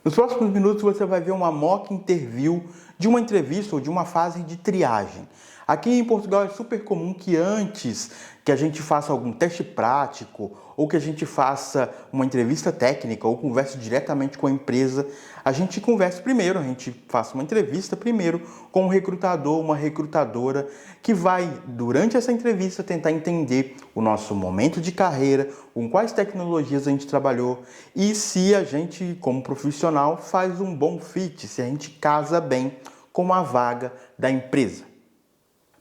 Nos próximos minutos você vai ver uma mock interview de uma entrevista ou de uma fase de triagem. Aqui em Portugal é super comum que antes que a gente faça algum teste prático ou que a gente faça uma entrevista técnica ou converse diretamente com a empresa, a gente converse primeiro, a gente faça uma entrevista primeiro com um recrutador, uma recrutadora que vai, durante essa entrevista, tentar entender o nosso momento de carreira, com quais tecnologias a gente trabalhou e se a gente, como profissional, faz um bom fit, se a gente casa bem com a vaga da empresa.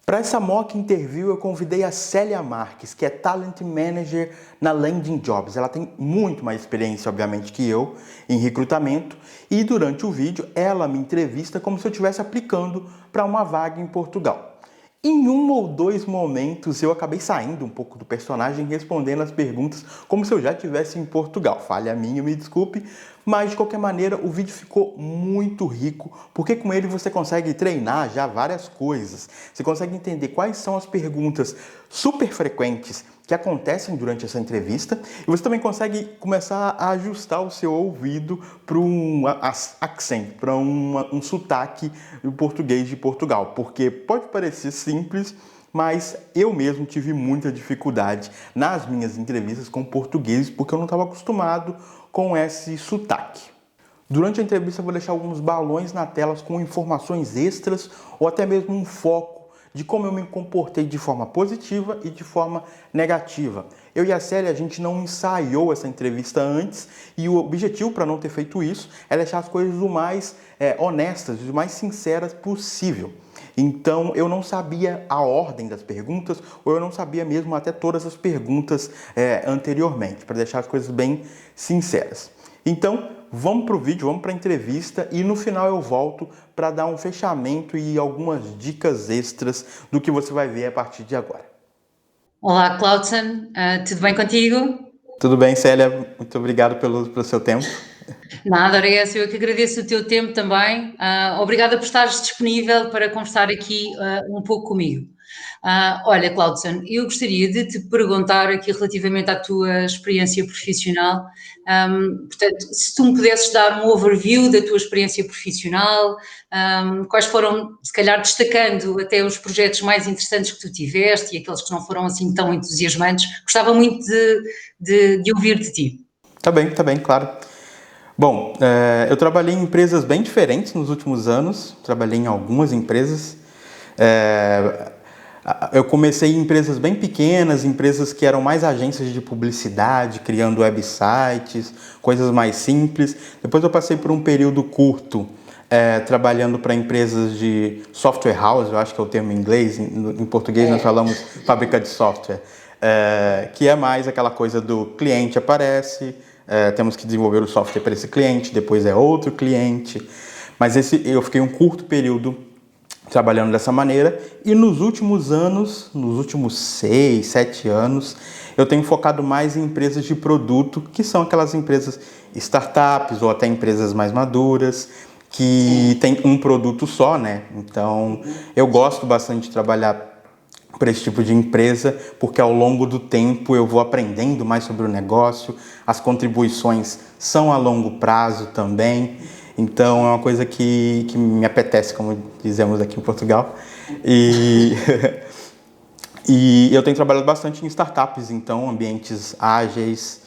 Para essa mock interview eu convidei a Célia Marques, que é Talent Manager na Landing Jobs. Ela tem muito mais experiência, obviamente, que eu em recrutamento e durante o vídeo ela me entrevista como se eu estivesse aplicando para uma vaga em Portugal. Em um ou dois momentos eu acabei saindo um pouco do personagem respondendo as perguntas como se eu já estivesse em Portugal. Falha minha, me desculpe, mas de qualquer maneira o vídeo ficou muito rico, porque com ele você consegue treinar já várias coisas. Você consegue entender quais são as perguntas super frequentes que acontecem durante essa entrevista e você também consegue começar a ajustar o seu ouvido para um accent, para um sotaque do português de Portugal, porque pode parecer simples, mas eu mesmo tive muita dificuldade nas minhas entrevistas com portugueses porque eu não estava acostumado com esse sotaque. Durante a entrevista eu vou deixar alguns balões na tela com informações extras ou até mesmo um foco de como eu me comportei de forma positiva e de forma negativa. Eu e a Célia, a gente não ensaiou essa entrevista antes e o objetivo para não ter feito isso é deixar as coisas o mais honestas, o mais sinceras possível. Então eu não sabia a ordem das perguntas ou eu não sabia mesmo até todas as perguntas anteriormente, para deixar as coisas bem sinceras. Então, vamos para o vídeo, vamos para a entrevista e no final eu volto para dar um fechamento e algumas dicas extras do que você vai ver a partir de agora. Olá, Claudson, tudo bem contigo? Tudo bem, Célia? Muito obrigado pelo seu tempo. Nada, era essa, eu que agradeço o teu tempo também. Obrigada por estares disponível para conversar aqui um pouco comigo. Olha, Claudson, eu gostaria de te perguntar aqui relativamente à tua experiência profissional. Portanto, se tu me pudesses dar um overview da tua experiência profissional, quais foram, se calhar destacando até os projetos mais interessantes que tu tiveste e aqueles que não foram assim tão entusiasmantes, gostava muito de ouvir de ti. Tá bem, claro. Bom, eu trabalhei em empresas bem diferentes nos últimos anos, trabalhei em algumas empresas. Eu comecei em empresas bem pequenas, empresas que eram mais agências de publicidade, criando websites, coisas mais simples. Depois eu passei por um período curto trabalhando para empresas de software house, eu acho que é o termo em inglês, em português nós falamos fábrica de software, que é mais aquela coisa do cliente aparece, temos que desenvolver o software para esse cliente, depois é outro cliente. Mas eu fiquei um curto período trabalhando dessa maneira e nos últimos anos, nos últimos 6, 7 anos, eu tenho focado mais em empresas de produto, que são aquelas empresas startups ou até empresas mais maduras, que tem um produto só, né? Então, eu gosto bastante de trabalhar para esse tipo de empresa, porque ao longo do tempo eu vou aprendendo mais sobre o negócio, as contribuições são a longo prazo também, então é uma coisa que me apetece, como dizemos aqui em Portugal. E, e eu tenho trabalhado bastante em startups, então ambientes ágeis.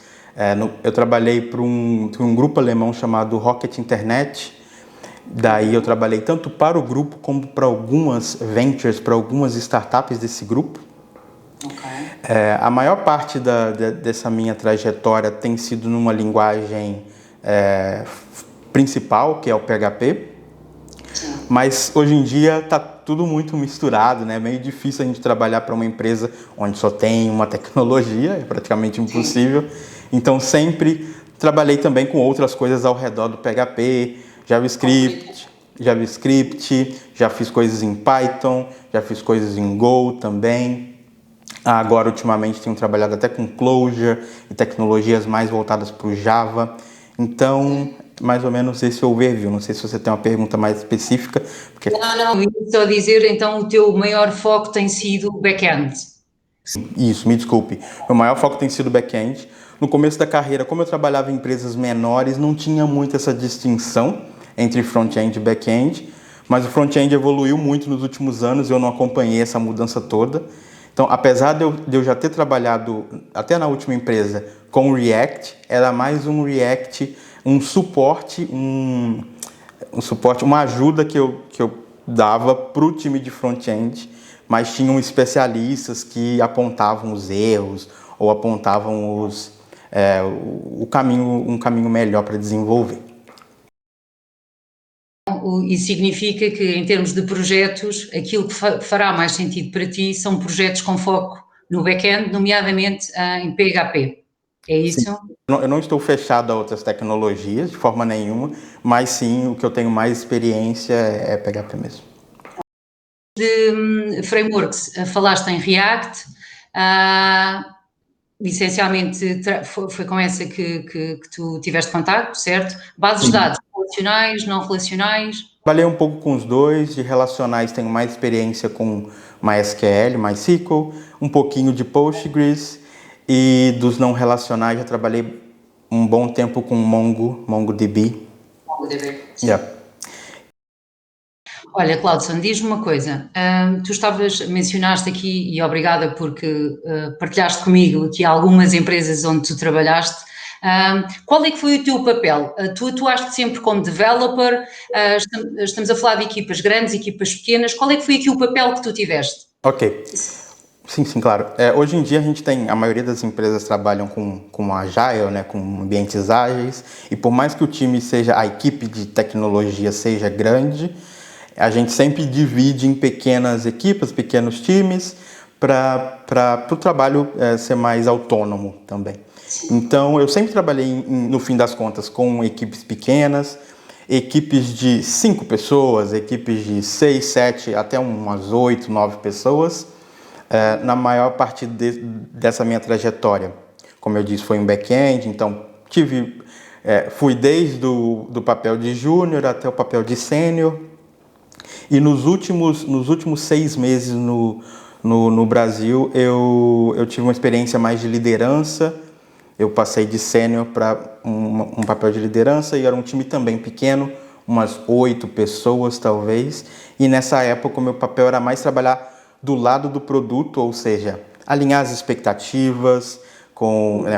Eu trabalhei para um grupo alemão chamado Rocket Internet. Daí eu trabalhei tanto para o grupo como para algumas ventures, para algumas startups desse grupo. A maior parte dessa minha trajetória tem sido numa linguagem principal, que é o PHP. Mas hoje em dia está tudo muito misturado, né? É meio difícil a gente trabalhar para uma empresa onde só tem uma tecnologia, é praticamente impossível. Então sempre trabalhei também com outras coisas ao redor do PHP, JavaScript, já fiz coisas em Python, já fiz coisas em Go também. Agora, ultimamente, tenho trabalhado até com Clojure e tecnologias mais voltadas para o Java. Então, mais ou menos esse é o overview. Não sei se você tem uma pergunta mais específica. Porque... Não, estou a dizer, então, o teu maior foco tem sido o back-end. Isso, me desculpe. O maior foco tem sido back-end. no começo da carreira, como eu trabalhava em empresas menores, não tinha muito essa distinção entre front-end e back-end, mas o front-end evoluiu muito nos últimos anos e eu não acompanhei essa mudança toda. Então, apesar de eu já ter trabalhado, até na última empresa, com React, era mais um React, um suporte, uma ajuda que eu dava para o time de front-end, mas tinham especialistas que apontavam os erros ou apontavam um caminho melhor para desenvolver. Isso significa que, em termos de projetos, aquilo que fará mais sentido para ti são projetos com foco no back-end, nomeadamente em PHP. É isso? Sim. Eu não estou fechado a outras tecnologias, de forma nenhuma, mas sim, o que eu tenho mais experiência é PHP mesmo. De frameworks, falaste em React, essencialmente foi com essa que tu tiveste contato, certo? Bases de dados relacionais, não relacionais? Trabalhei um pouco com os dois, de relacionais tenho mais experiência com MySQL, MySQL, um pouquinho de Postgres, e dos não relacionais já trabalhei um bom tempo com MongoDB. MongoDB. Yeah. Olha, Claudson, diz-me uma coisa. Mencionaste aqui, e obrigada porque partilhaste comigo aqui algumas empresas onde tu trabalhaste. Qual é que foi o teu papel? Tu atuaste sempre como developer, estamos a falar de equipas grandes, equipas pequenas. Qual é que foi aqui o papel que tu tiveste? Ok. Sim, claro. Hoje em dia a maioria das empresas trabalham com Agile, né, com ambientes ágeis, e por mais que o time a equipe de tecnologia seja grande, a gente sempre divide em pequenas equipes, pequenos times, para o trabalho ser mais autônomo também. Então, eu sempre trabalhei, no fim das contas, com equipes pequenas, equipes de 5 pessoas, equipes de 6, 7, até umas 8, 9 pessoas, na maior parte dessa minha trajetória. Como eu disse, foi em back-end, então fui desde do papel de júnior até o papel de sênior. E nos últimos 6 meses no Brasil, eu tive uma experiência mais de liderança. Eu passei de sênior para um papel de liderança e era um time também pequeno, umas 8 pessoas talvez. E nessa época o meu papel era mais trabalhar do lado do produto, ou seja, alinhar as expectativas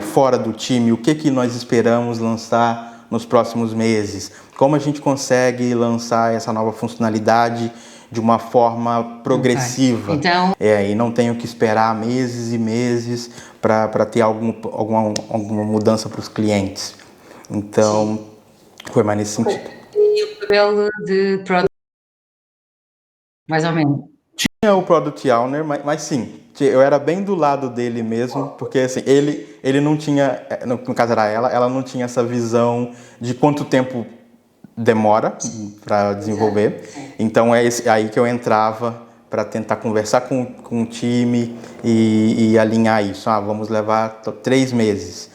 fora do time, o que nós esperamos lançar nos próximos meses, como a gente consegue lançar essa nova funcionalidade de uma forma progressiva. Okay. Então... E não tenho que esperar meses e meses para ter alguma mudança para os clientes. Então, foi mais nesse sentido. E o papel de product, mais ou menos? Tinha o Product Owner, mas sim, eu era bem do lado dele mesmo, porque assim, ele não tinha, no caso era ela não tinha essa visão de quanto tempo demora para desenvolver. Então é aí que eu entrava para tentar conversar com o time e alinhar isso. Vamos levar 3 meses.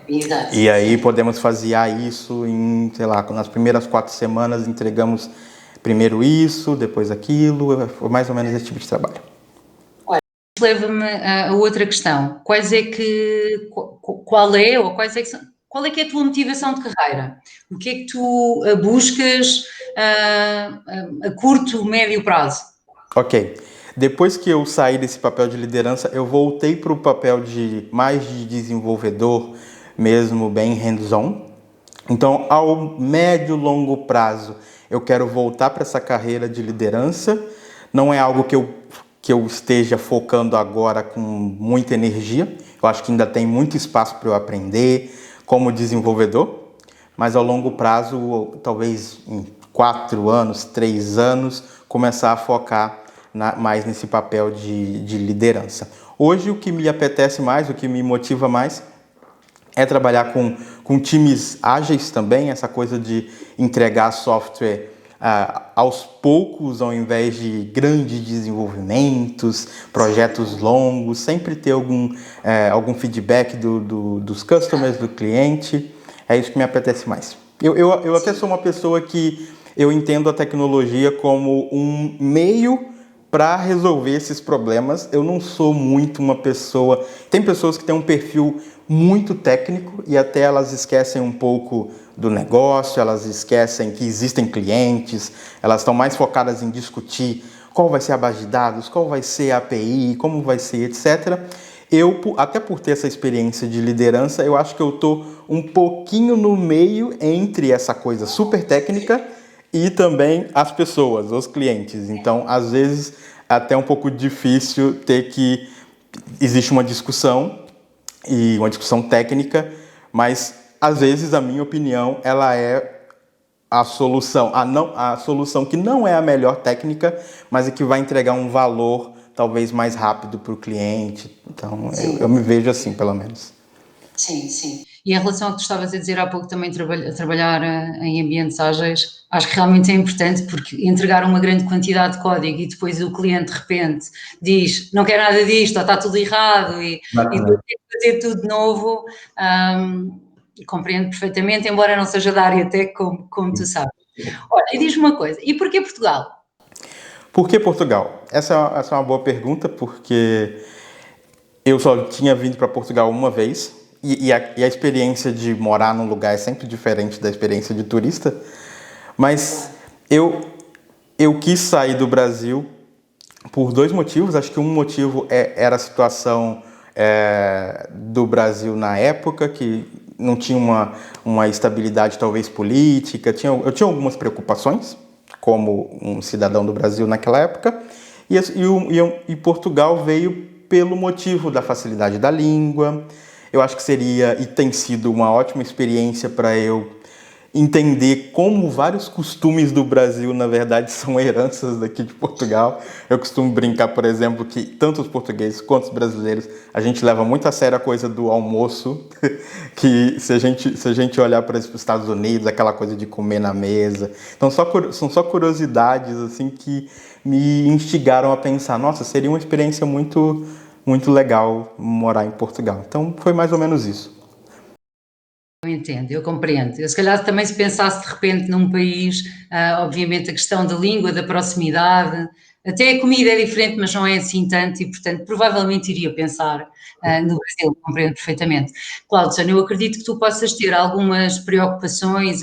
Exato. E aí podemos fazer isso em, sei lá, nas primeiras 4 semanas entregamos primeiro isso, depois aquilo, foi mais ou menos esse tipo de trabalho. Olha, leva-me a outra questão. Qual é que é a tua motivação de carreira? O que é que tu buscas a curto, médio prazo? Ok. Depois que eu saí desse papel de liderança, eu voltei para o papel mais de desenvolvedor, mesmo bem hands-on. Então, ao médio, longo prazo, eu quero voltar para essa carreira de liderança. Não é algo que eu esteja focando agora com muita energia. Eu acho que ainda tem muito espaço para eu aprender como desenvolvedor. Mas ao longo prazo, talvez em 4 anos, 3 anos, começar a focar mais nesse papel de liderança. Hoje, o que me apetece mais, o que me motiva mais, é trabalhar com times ágeis também, essa coisa de entregar software aos poucos, ao invés de grandes desenvolvimentos, projetos longos, sempre ter algum feedback dos customers, do cliente. É isso que me apetece mais. Eu até sou uma pessoa que eu entendo a tecnologia como um meio para resolver esses problemas, eu não sou muito uma pessoa... Tem pessoas que têm um perfil muito técnico e até elas esquecem um pouco do negócio, elas esquecem que existem clientes, elas estão mais focadas em discutir qual vai ser a base de dados, qual vai ser a API, como vai ser, etc. Eu, até por ter essa experiência de liderança, eu acho que eu estou um pouquinho no meio entre essa coisa super técnica e também as pessoas, os clientes. Então, às vezes, é até um pouco difícil ter que... Existe uma discussão, e uma discussão técnica, mas, às vezes, a minha opinião, ela é a solução, a solução que não é a melhor técnica, mas é que vai entregar um valor talvez mais rápido para o cliente. Então, eu me vejo assim, pelo menos. Sim, sim. E em relação ao que tu estavas a dizer há pouco, também trabalhar em ambientes ágeis, acho que realmente é importante, porque entregar uma grande quantidade de código e depois o cliente de repente diz não quer nada disto, ou está tudo errado e depois tem que fazer tudo de novo, compreendo perfeitamente, embora não seja da área tech, como tu sabes. Olha, e diz-me uma coisa, e porquê Portugal? Por que Portugal? Essa é uma boa pergunta, porque eu só tinha vindo para Portugal uma vez, e a experiência de morar num lugar é sempre diferente da experiência de turista, mas eu quis sair do Brasil por dois motivos. Acho que um motivo era a situação do Brasil na época, que não tinha uma estabilidade talvez política, eu tinha algumas preocupações como um cidadão do Brasil naquela época, e Portugal veio pelo motivo da facilidade da língua. Eu acho que seria e tem sido uma ótima experiência para eu entender como vários costumes do Brasil, na verdade, são heranças daqui de Portugal. Eu costumo brincar, por exemplo, que tanto os portugueses quanto os brasileiros, a gente leva muito a sério a coisa do almoço, que se a gente olhar para os Estados Unidos, aquela coisa de comer na mesa. Então, são só curiosidades assim que me instigaram a pensar, nossa, seria uma experiência muito, muito legal morar em Portugal. Então, foi mais ou menos isso. Eu entendo, eu compreendo. Eu, se calhar, também se pensasse de repente num país, obviamente a questão da língua, da proximidade, até a comida é diferente, mas não é assim tanto e, portanto, provavelmente iria pensar no Brasil, compreendo perfeitamente. Cláudio, eu acredito que tu possas ter algumas preocupações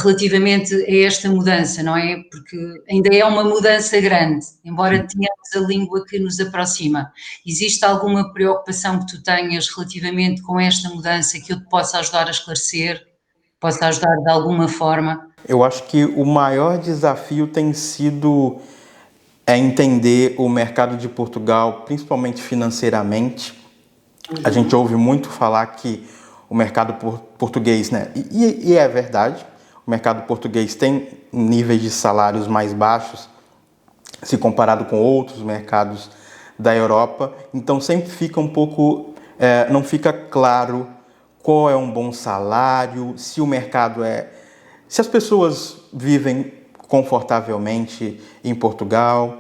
relativamente a esta mudança, não é? Porque ainda é uma mudança grande, embora tenhamos a língua que nos aproxima. Existe alguma preocupação que tu tenhas relativamente com esta mudança que eu te possa ajudar a esclarecer, possa ajudar de alguma forma? Eu acho que o maior desafio tem sido entender o mercado de Portugal, principalmente financeiramente. A gente ouve muito falar que o mercado português, né? E é verdade, o mercado português tem níveis de salários mais baixos se comparado com outros mercados da Europa. Então sempre fica um pouco, não fica claro qual é um bom salário, se o mercado se as pessoas vivem confortavelmente em Portugal.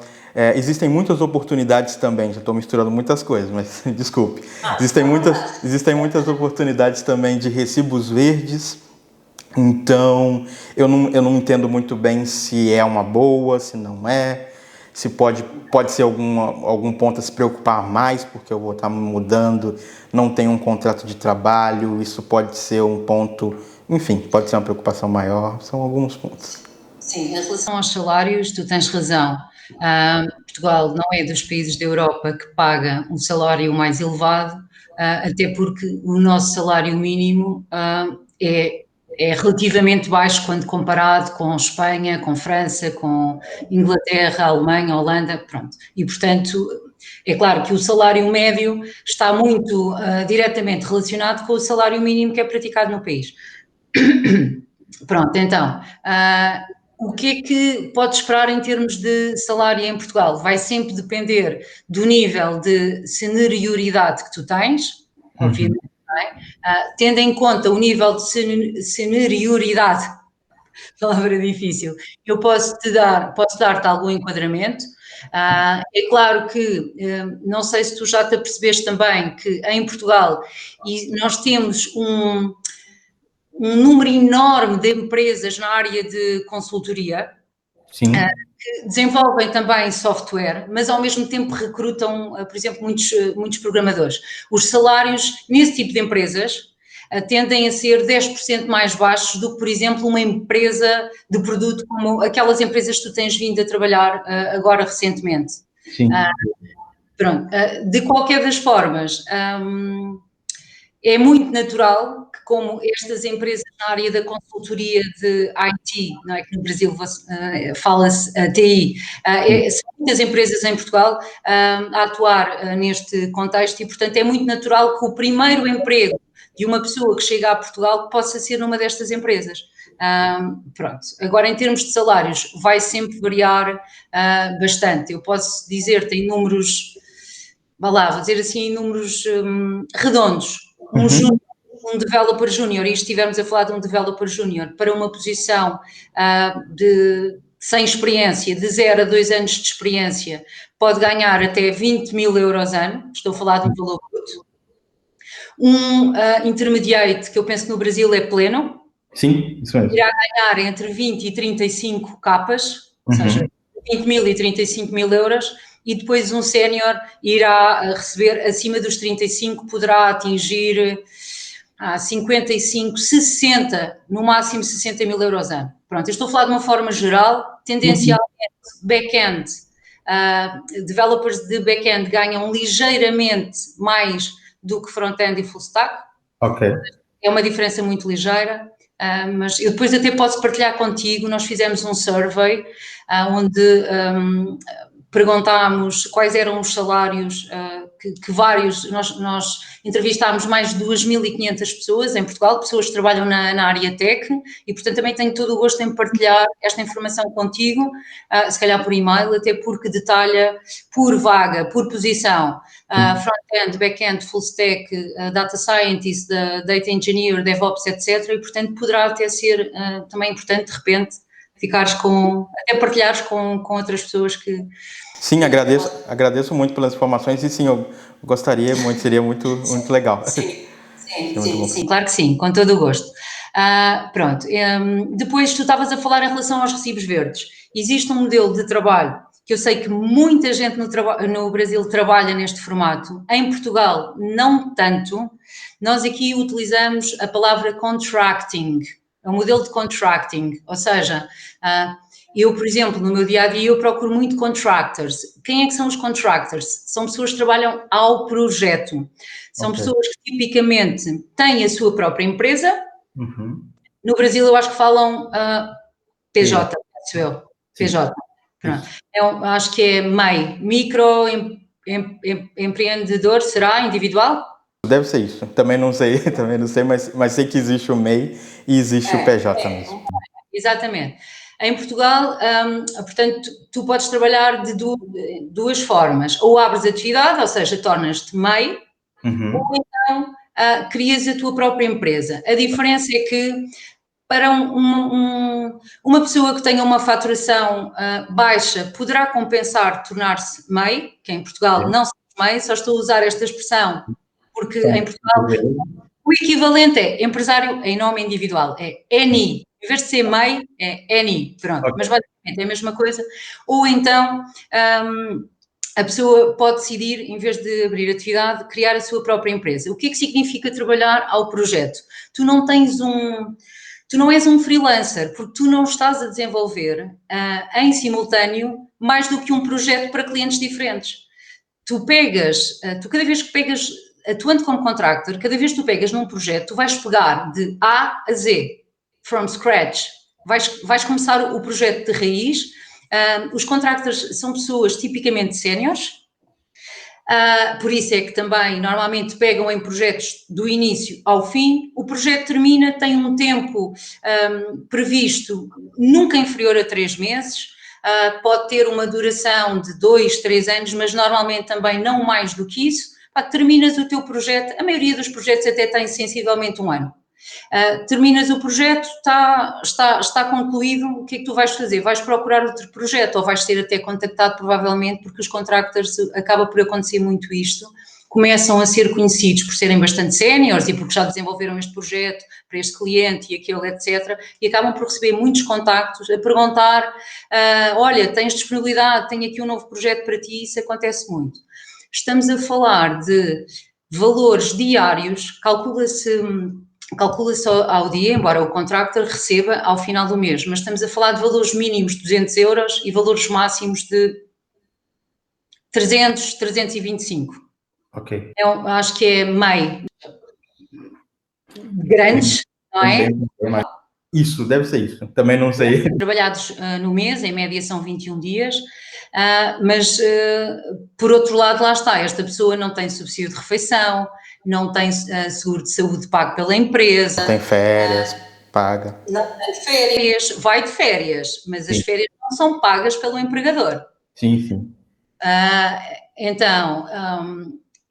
Existem muitas oportunidades também, já estou misturando muitas coisas, mas desculpe. Existem muitas oportunidades também de recibos verdes, então eu não entendo muito bem se é uma boa, se não é, se pode ser algum ponto a se preocupar mais, porque eu vou estar mudando, não tenho um contrato de trabalho, isso pode ser um ponto, enfim, pode ser uma preocupação maior, são alguns pontos. Sim, em relação aos salários, tu tens razão. Portugal não é dos países da Europa que paga um salário mais elevado, até porque o nosso salário mínimo é relativamente baixo quando comparado com Espanha, com França, com Inglaterra, Alemanha, Holanda, pronto. E, portanto, é claro que o salário médio está muito diretamente relacionado com o salário mínimo que é praticado no país. Pronto, então, o que é que pode esperar em termos de salário em Portugal? Vai sempre depender do nível de senioridade que tu tens, obviamente, não é? Tendo em conta o nível de senioridade, palavra difícil, eu posso dar-te algum enquadramento. É claro que, não sei se tu já te apercebeste também que em Portugal nós temos um número enorme de empresas na área de consultoria. Sim. que desenvolvem também software, mas ao mesmo tempo recrutam, por exemplo, muitos programadores. Os salários nesse tipo de empresas tendem a ser 10% mais baixos do que, por exemplo, uma empresa de produto como aquelas empresas que tu tens vindo a trabalhar agora recentemente. Sim. Pronto, de qualquer das formas, é muito natural que, como estas empresas na área da consultoria de IT, não é, que no Brasil fala-se TI, são muitas empresas em Portugal a atuar neste contexto e, portanto, é muito natural que o primeiro emprego de uma pessoa que chega a Portugal possa ser numa destas empresas. Pronto, agora em termos de salários vai sempre variar bastante. Eu posso dizer-te em números, vá lá, vou dizer assim, em números redondos. Um developer júnior, e estivermos a falar de um developer júnior para uma posição sem experiência, de 0 a 2 anos de experiência, pode ganhar até 20.000 euros ano, estou a falar de um valor bruto. Um intermediate, que eu penso que no Brasil é pleno, Sim, isso mesmo. irá ganhar entre 20 e 35 capas, ou seja, 20.000 e 35.000 euros, e depois um sénior irá receber acima dos 35, poderá atingir 55, 60, no máximo 60.000 euros ano. Pronto, eu estou a falar de uma forma geral, tendencialmente back-end, developers de back-end ganham ligeiramente mais do que front-end e full stack. Ok. É uma diferença muito ligeira. Mas eu depois até posso partilhar contigo, nós fizemos um survey onde perguntámos quais eram os salários que vários, nós entrevistámos mais de 2.500 pessoas em Portugal, pessoas que trabalham na área tech, e portanto também tenho todo o gosto em partilhar esta informação contigo, se calhar por e-mail, até porque detalha por vaga, por posição, front-end, back-end, full stack, data scientist, data engineer, DevOps, etc. E portanto poderá até ser também importante de repente ficares até partilhares com outras pessoas que... Sim, agradeço muito pelas informações e sim, eu gostaria muito, seria muito legal. Sim, claro que sim, com todo o gosto. Pronto, depois tu estavas a falar em relação aos recibos verdes. Existe um modelo de trabalho que eu sei que muita gente no Brasil trabalha neste formato. Em Portugal, não tanto. Nós aqui utilizamos a palavra contracting, é um modelo de contracting, ou seja, eu, por exemplo, no meu dia-a-dia eu procuro muito contractors. Quem é que são os contractors? São pessoas que trabalham ao projeto. São pessoas que tipicamente têm a sua própria empresa. No Brasil eu acho que falam PJ, penso eu. PJ. Pronto. Acho que é MEI, microempreendedor, será? Individual? Deve ser isso. Também não sei, mas sei que existe o MEI e existe o PJ mesmo. Exatamente. Em Portugal, portanto, tu podes trabalhar de duas formas. Ou abres atividade, ou seja, tornas-te MEI, ou então crias a tua própria empresa. A diferença é que para uma pessoa que tenha uma faturação baixa, poderá compensar tornar-se MEI, que em Portugal não somos MEI, só estou a usar esta expressão porque em Portugal o equivalente é empresário em nome individual, é NI. Em vez de ser MEI, é NI, pronto. Mas basicamente é a mesma coisa. Ou então a pessoa pode decidir, em vez de abrir atividade, criar a sua própria empresa. O que é que significa trabalhar ao projeto? Tu não és um freelancer, porque tu não estás a desenvolver em simultâneo mais do que um projeto para clientes diferentes. Tu cada vez que pegas, atuando como contractor, cada vez que tu pegas num projeto, tu vais pegar de A a Z, from scratch. Vais começar o projeto de raiz. Os contractors são pessoas tipicamente séniores, por isso é que também normalmente pegam em projetos do início ao fim. O projeto termina, tem um tempo previsto nunca inferior a 3 meses. Pode ter uma duração de 2, 3 anos, mas normalmente também não mais do que isso. Terminas o teu projeto, a maioria dos projetos até tem sensivelmente 1 ano. Terminas o projeto, está concluído, o que é que tu vais fazer? Vais procurar outro projeto ou vais ser até contactado provavelmente, porque os contractors acaba por acontecer muito isto, começam a ser conhecidos por serem bastante séniores e porque já desenvolveram este projeto para este cliente e aquele, etc. E acabam por receber muitos contactos a perguntar, olha, tens disponibilidade, tenho aqui um novo projeto para ti, isso acontece muito. Estamos a falar de valores diários, calcula-se ao dia, embora o contractor receba ao final do mês, mas estamos a falar de valores mínimos de 200 euros e valores máximos de 300, 325. Ok. Acho que é meio grandes, não é? Isso, deve ser isso. Também não sei. Trabalhados no mês, em média são 21 dias, mas por outro lado, lá está, esta pessoa não tem subsídio de refeição, não tem seguro de saúde pago pela empresa. Tem férias, paga. Não tem férias, vai de férias, mas as férias não são pagas pelo empregador. Sim, sim. Então,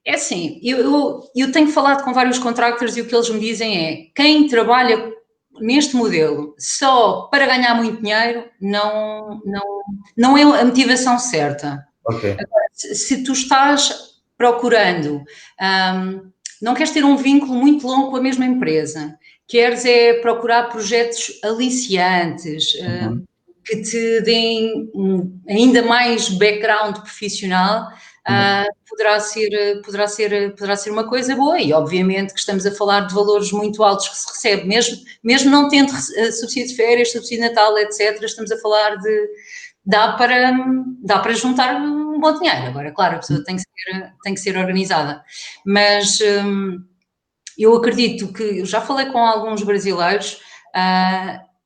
é assim, eu tenho falado com vários contractors e o que eles me dizem é, quem trabalha neste modelo só para ganhar muito dinheiro não é a motivação certa. Ok. Agora, se tu estás procurando, não queres ter um vínculo muito longo com a mesma empresa, queres é procurar projetos aliciantes, que te deem ainda mais background profissional, poderá ser uma coisa boa e obviamente que estamos a falar de valores muito altos que se recebe, mesmo não tendo subsídio de férias, subsídio de Natal, etc., estamos a falar de dá para juntar um bom dinheiro. Agora, claro, a pessoa tem que ser organizada, mas eu acredito que, já falei com alguns brasileiros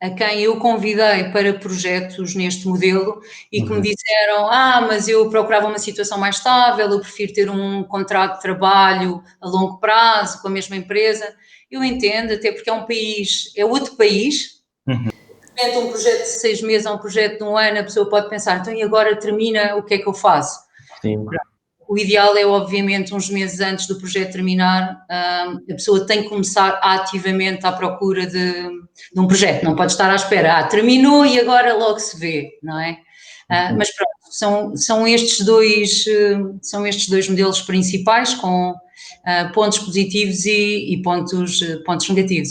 a quem eu convidei para projetos neste modelo e que me disseram, mas eu procurava uma situação mais estável, eu prefiro ter um contrato de trabalho a longo prazo com a mesma empresa. Eu entendo, até porque é outro país. De repente um projeto de 6 meses a um projeto de 1 ano, a pessoa pode pensar, então e agora termina, o que é que eu faço? Sim. O ideal é, obviamente, uns meses antes do projeto terminar, a pessoa tem que começar ativamente à procura de um projeto, não pode estar à espera, terminou e agora logo se vê, não é? Mas pronto, são estes dois modelos principais com pontos positivos e pontos negativos.